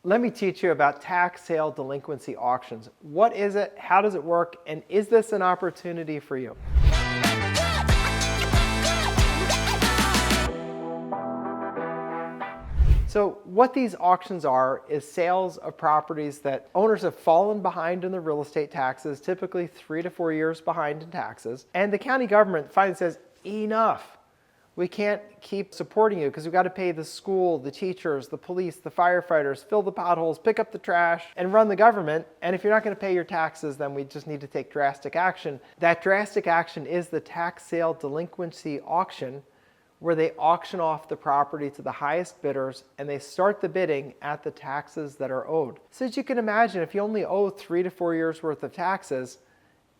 Let me teach you about tax sale delinquency auctions. What is it? How does it work? And is this an opportunity for you? So what these auctions are is sales of properties that owners have fallen behind in the real estate taxes, typically 3 to 4 years behind in taxes. And the county government finally says, enough. We can't keep supporting you because we've got to pay the school, the teachers, the police, the firefighters, fill the potholes, pick up the trash, and run the government. And if you're not going to pay your taxes, then we just need to take drastic action. That drastic action is the tax sale delinquency auction, where they auction off the property to the highest bidders and they start the bidding at the taxes that are owed. So as you can imagine, if you only owe 3 to 4 years worth of taxes,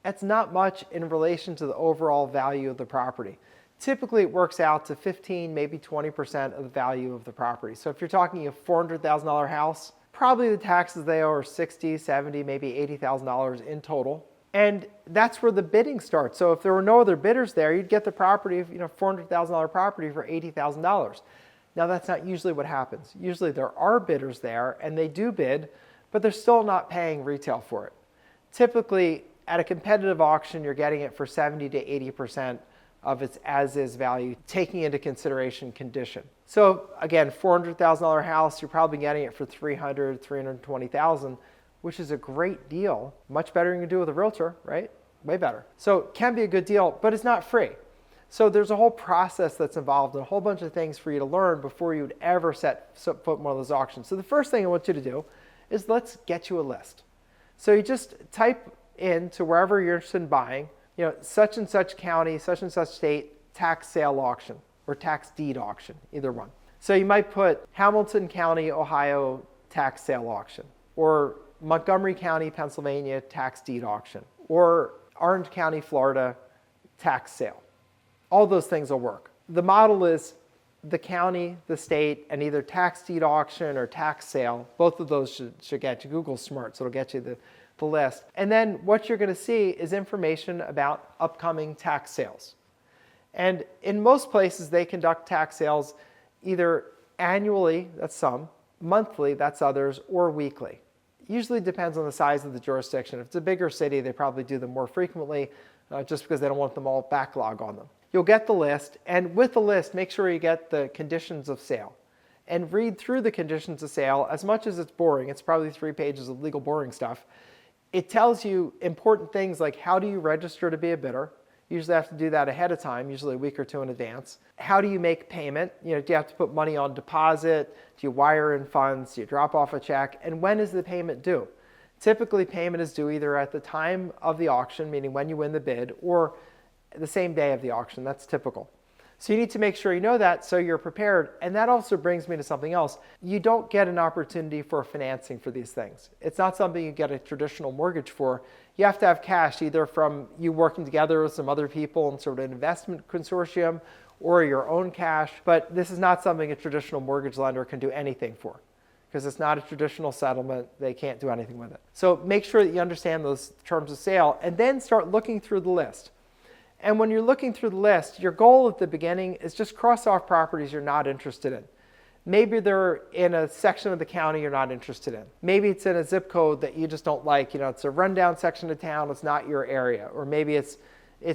that's not much in relation to the overall value of the property. Typically, it works out to 15, maybe 20% of the value of the property. So if you're talking a $400,000 house, probably the taxes they owe are $60,000, $70,000, maybe $80,000 in total. And that's where the bidding starts. So if there were no other bidders there, you'd get the property, $400,000 property for $80,000. Now that's not usually what happens. Usually there are bidders there and they do bid, but they're still not paying retail for it. Typically, at a competitive auction, you're getting it for 70 to 80% of its as-is value, taking into consideration condition. So again, $400,000 house, you're probably getting it for $300,000, $320,000, which is a great deal. Much better than you can do with a realtor, right? Way better. So it can be a good deal, but it's not free. So there's a whole process that's involved and a whole bunch of things for you to learn before you would ever set foot in one of those auctions. So the first thing I want you to do is let's get you a list. So you just type into wherever you're interested in buying, such and such county, such and such state, tax sale auction or tax deed auction, either one. So you might put Hamilton County, Ohio tax sale auction, or Montgomery County, Pennsylvania tax deed auction, or Orange County, Florida tax sale. All those things will work. The model is the county, the state, and either tax deed auction or tax sale. Both of those should get you. Google's smart, so it'll get you the list. And then what you're going to see is information about upcoming tax sales. And in most places, they conduct tax sales either annually, that's some, monthly, that's others, or weekly. Usually depends on the size of the jurisdiction. If it's a bigger city, they probably do them more frequently just because they don't want them all backlog on them. You'll get the list, and with the list, make sure you get the conditions of sale. And read through the conditions of sale. As much as it's boring, it's probably 3 pages of legal boring stuff. It tells you important things like how do you register to be a bidder? You usually have to do that ahead of time, usually a week or two in advance. How do you make payment? Do you have to put money on deposit? Do you wire in funds? Do you drop off a check? And when is the payment due? Typically, payment is due either at the time of the auction, meaning when you win the bid, or the same day of the auction. That's typical. So you need to make sure you know that so you're prepared. And that also brings me to something else. You don't get an opportunity for financing for these things. It's not something you get a traditional mortgage for. You have to have cash either from you working together with some other people in sort of an investment consortium or your own cash. But this is not something a traditional mortgage lender can do anything for because it's not a traditional settlement. They can't do anything with it. So make sure that you understand those terms of sale and then start looking through the list. And when you're looking through the list, your goal at the beginning is just cross off properties you're not interested in. Maybe they're in a section of the county you're not interested in. Maybe it's in a zip code that you just don't like. It's a rundown section of town, it's not your area. Or maybe it's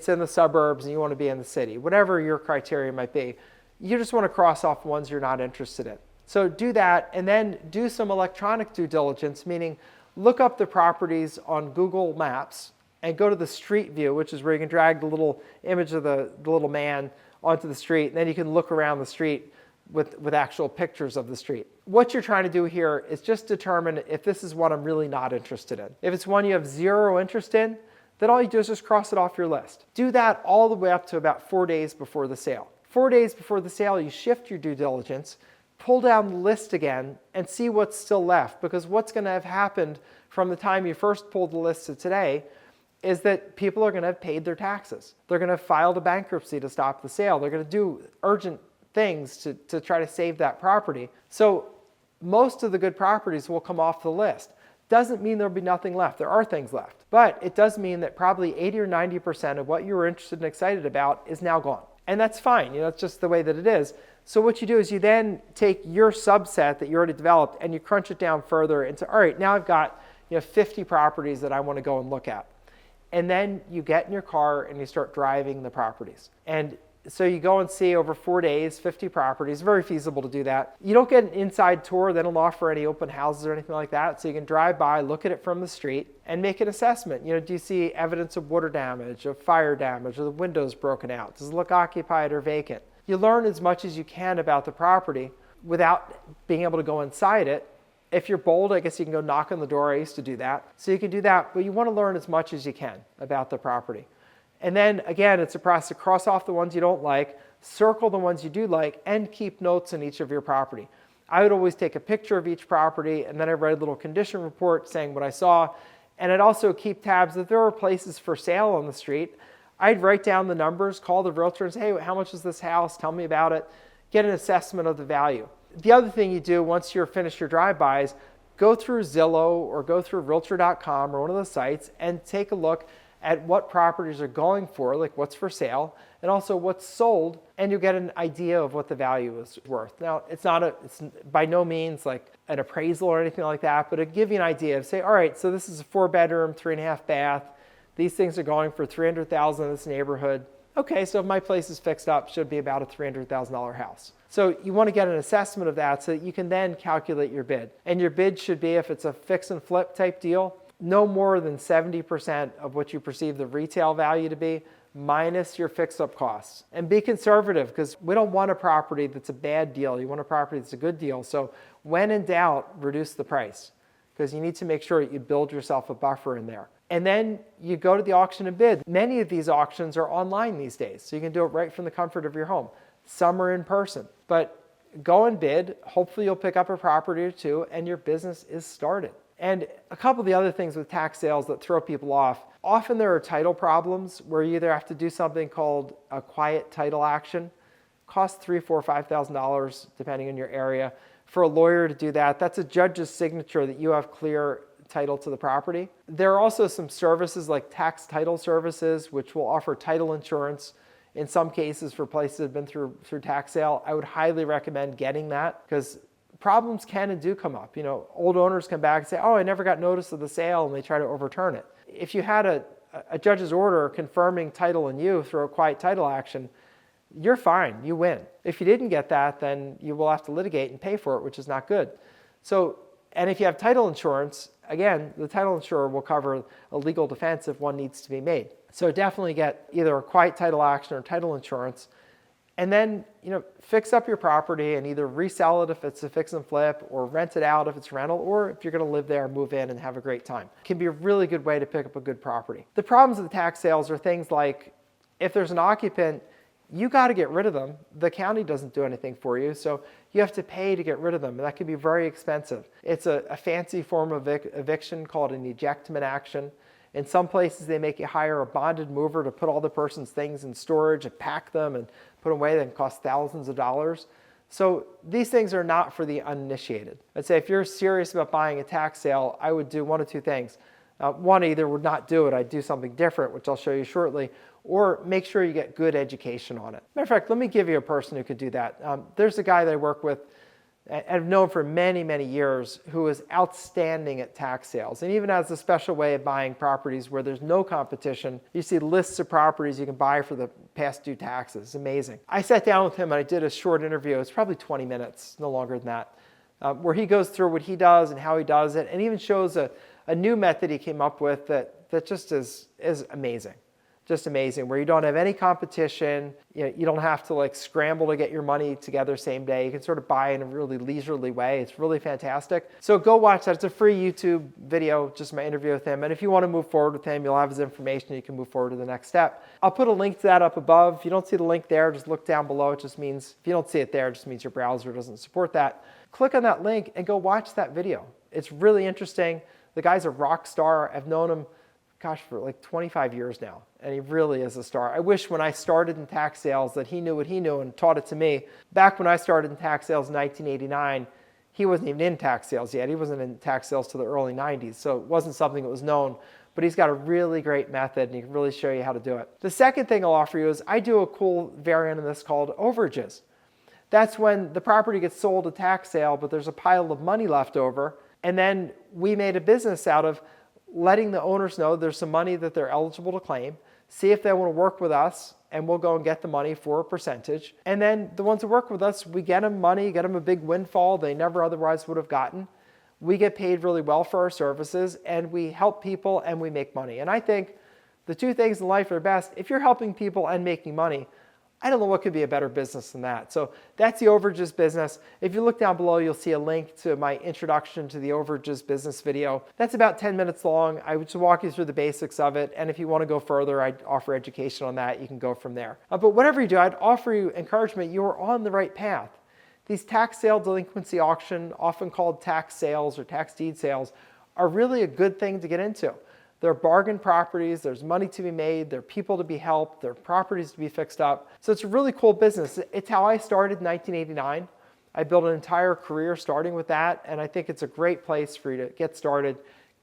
in the suburbs and you want to be in the city. Whatever your criteria might be, you just want to cross off ones you're not interested in. So do that and then do some electronic due diligence, meaning look up the properties on Google Maps and go to the street view, which is where you can drag the little image of the little man onto the street, and then you can look around the street with actual pictures of the street. What you're trying to do here is just determine if this is one I'm really not interested in. If it's one you have zero interest in, then all you do is just cross it off your list. Do that all the way up to about 4 days before the sale. 4 days before the sale, you shift your due diligence, pull down the list again, and see what's still left, because what's going to have happened from the time you first pulled the list to today is that people are going to have paid their taxes. They're going to have filed a bankruptcy to stop the sale. They're going to do urgent things to try to save that property. So most of the good properties will come off the list. Doesn't mean there'll be nothing left. There are things left. But it does mean that probably 80 or 90% of what you were interested and excited about is now gone. And that's fine. It's just the way that it is. So what you do is you then take your subset that you already developed and you crunch it down further into, all right, now I've got 50 properties that I want to go and look at. And then you get in your car and you start driving the properties. And so you go and see over 4 days, 50 properties. Very feasible to do that. You don't get an inside tour. They don't offer any open houses or anything like that. So you can drive by, look at it from the street, and make an assessment. Do you see evidence of water damage, of fire damage, or the windows broken out? Does it look occupied or vacant? You learn as much as you can about the property without being able to go inside it. If you're bold, I guess you can go knock on the door. I used to do that. So you can do that, but you want to learn as much as you can about the property. And then again, it's a process to cross off the ones you don't like, circle the ones you do like, and keep notes on each of your property. I would always take a picture of each property, and then I write a little condition report saying what I saw. And I'd also keep tabs if there were places for sale on the street. I'd write down the numbers, call the realtor and say, hey, how much is this house? Tell me about it. Get an assessment of the value. The other thing you do once you're finished your drive-bys, go through Zillow or go through Realtor.com or one of those sites and take a look at what properties are going for, like what's for sale, and also what's sold, and you'll get an idea of what the value is worth. Now, it's by no means like an appraisal or anything like that, but it'll give you an idea of, say, all right, so this is a 4-bedroom, 3.5 bath. These things are going for $300,000 in this neighborhood. Okay, so if my place is fixed up, it should be about a $300,000 house. So you want to get an assessment of that so that you can then calculate your bid. And your bid should be, if it's a fix and flip type deal, no more than 70% of what you perceive the retail value to be minus your fix-up costs. And be conservative, because we don't want a property that's a bad deal. You want a property that's a good deal. So when in doubt, reduce the price, because you need to make sure that you build yourself a buffer in there. And then you go to the auction and bid. Many of these auctions are online these days, so you can do it right from the comfort of your home. Some are in person, but go and bid. Hopefully you'll pick up a property or two and your business is started. And a couple of the other things with tax sales that throw people off, often there are title problems where you either have to do something called a quiet title action. Costs $3,000, $4,000, $5,000 depending on your area. For a lawyer to do that, that's a judge's signature that you have clear title to the property. There are also some services like tax title services, which will offer title insurance in some cases for places that have been through tax sale. I would highly recommend getting that, because problems can and do come up. Old owners come back and say, oh, I never got notice of the sale, and they try to overturn it. If you had a judge's order confirming title in you through a quiet title action, you're fine, you win. If you didn't get that, then you will have to litigate and pay for it, which is not good. And if you have title insurance, again, the title insurer will cover a legal defense if one needs to be made. So definitely get either a quiet title action or title insurance. And then, fix up your property and either resell it if it's a fix and flip, or rent it out if it's rental, or if you're going to live there, move in and have a great time. It can be a really good way to pick up a good property. The problems with tax sales are things like, if there's an occupant, you got to get rid of them. The county doesn't do anything for you, so you have to pay to get rid of them, and that can be very expensive. It's a fancy form of eviction called an ejectment action. In some places, they make you hire a bonded mover to put all the person's things in storage and pack them and put them away. That can cost thousands of dollars. So these things are not for the uninitiated. I'd say if you're serious about buying a tax sale, I would do one of two things. One, either would not do it. I'd do something different, which I'll show you shortly, or make sure you get good education on it. Matter of fact, let me give you a person who could do that. There's a guy that I work with, and I've known for many, many years, who is outstanding at tax sales, and even has a special way of buying properties where there's no competition. You see lists of properties you can buy for the past due taxes. It's amazing. I sat down with him and I did a short interview. It's probably 20 minutes, no longer than that, where he goes through what he does and how he does it, and even shows a new method he came up with that just is amazing. Just amazing, where you don't have any competition. You don't have to scramble to get your money together same day. You can sort of buy in a really leisurely way. It's really fantastic. So go watch that. It's a free YouTube video, just my interview with him. And if you want to move forward with him, you'll have his information. You can move forward to the next step. I'll put a link to that up above. If you don't see the link there, just look down below. It just means, if you don't see it there, it just means your browser doesn't support that. Click on that link and go watch that video. It's really interesting. The guy's a rock star. I've known him, for 25 years now, and he really is a star. I wish when I started in tax sales that he knew what he knew and taught it to me. Back when I started in tax sales in 1989, he wasn't even in tax sales yet. He wasn't in tax sales till the early 90s, so it wasn't something that was known, but he's got a really great method, and he can really show you how to do it. The second thing I'll offer you is I do a cool variant of this called Overages. That's when the property gets sold at tax sale, but there's a pile of money left over. And then we made a business out of letting the owners know there's some money that they're eligible to claim, see if they want to work with us, and we'll go and get the money for a percentage. And then the ones that work with us, we get them money, get them a big windfall they never otherwise would have gotten. We get paid really well for our services, and we help people and we make money. And I think the two things in life are best. If you're helping people and making money, I don't know what could be a better business than that. So that's the Overages business. If you look down below, you'll see a link to my introduction to the Overages business video. That's about 10 minutes long. I would just walk you through the basics of it. And if you want to go further, I'd offer education on that. You can go from there. But whatever you do, I'd offer you encouragement. You're on the right path. These tax sale delinquency auction, often called tax sales or tax deed sales, are really a good thing to get into. They're bargain properties, there's money to be made, there are people to be helped, there are properties to be fixed up. So it's a really cool business. It's how I started in 1989. I built an entire career starting with that, and I think it's a great place for you to get started.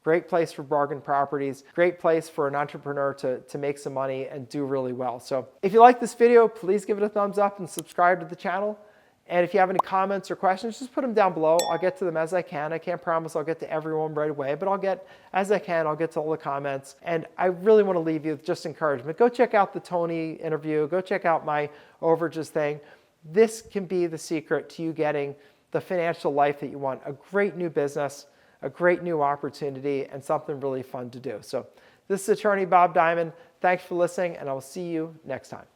Great place for bargain properties, great place for an entrepreneur to make some money and do really well. So if you like this video, please give it a thumbs up and subscribe to the channel. And if you have any comments or questions, just put them down below. I'll get to them as I can. I can't promise I'll get to everyone right away, but as I can, I'll get to all the comments. And I really want to leave you with just encouragement. Go check out the Tony interview. Go check out my Overages thing. This can be the secret to you getting the financial life that you want. A great new business, a great new opportunity, and something really fun to do. So this is Attorney Bob Diamond. Thanks for listening, and I will see you next time.